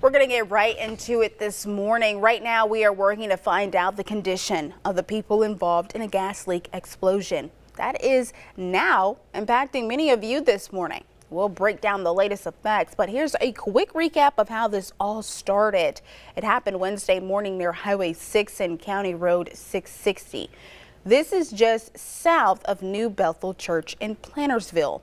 We're going to get right into it this morning. Right now, we are working to find out the condition of the people involved in a gas leak explosion that is now impacting many of you this morning. We'll break down the latest effects, but here's a quick recap of how this all started. It happened Wednesday morning near Highway 6 and County Road 660. This is just south of New Bethel Church in Plantersville.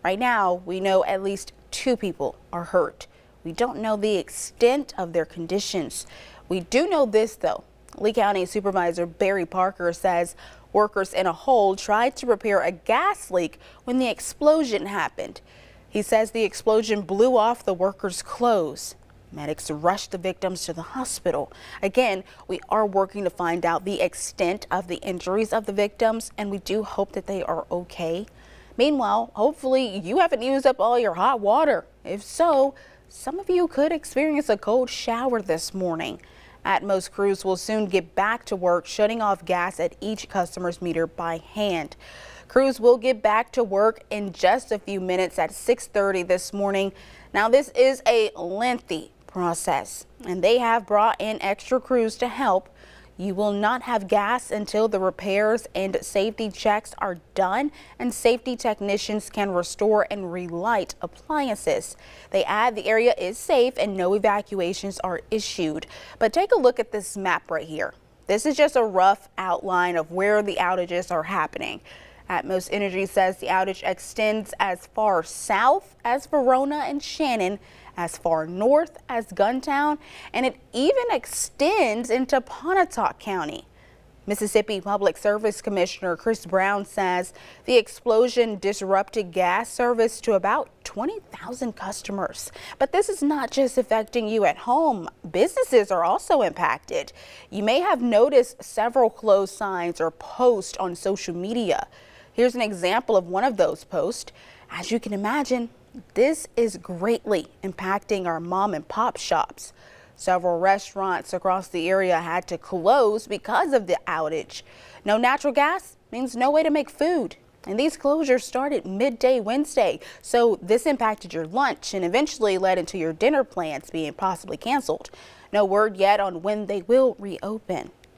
Right now, we know at least 2 people are hurt. We don't know the extent of their conditions. We do know this, though. Lee County Supervisor Barry Parker says workers in a hole tried to repair a gas leak when the explosion happened. He says the explosion blew off the workers' clothes. Medics rushed the victims to the hospital. Again, we are working to find out the extent of the injuries of the victims, and we do hope that they are okay. Meanwhile, hopefully you haven't used up all your hot water. If so, some of you could experience a cold shower this morning. Atmos crews will soon get back to work shutting off gas at each customer's meter by hand. Crews will get back to work in just a few minutes at 6:30 this morning. Now, this is a lengthy process, and they have brought in extra crews to help. You will not have gas until the repairs and safety checks are done and safety technicians can restore and relight appliances. They add the area is safe and no evacuations are issued. But take a look at this map right here. This is just a rough outline of where the outages are happening. Atmos Energy says the outage extends as far south as Verona and Shannon, as far north as Guntown, and it even extends into Pontotoc County. Mississippi Public Service Commissioner Chris Brown says the explosion disrupted gas service to about 20,000 customers. But this is not just affecting you at home. Businesses are also impacted. You may have noticed several closed signs or posts on social media. Here's an example of one of those posts. As you can imagine, this is greatly impacting our mom and pop shops. Several restaurants across the area had to close because of the outage. No natural gas means no way to make food. And these closures started midday Wednesday. So this impacted your lunch and eventually led into your dinner plans being possibly canceled. No word yet on when they will reopen.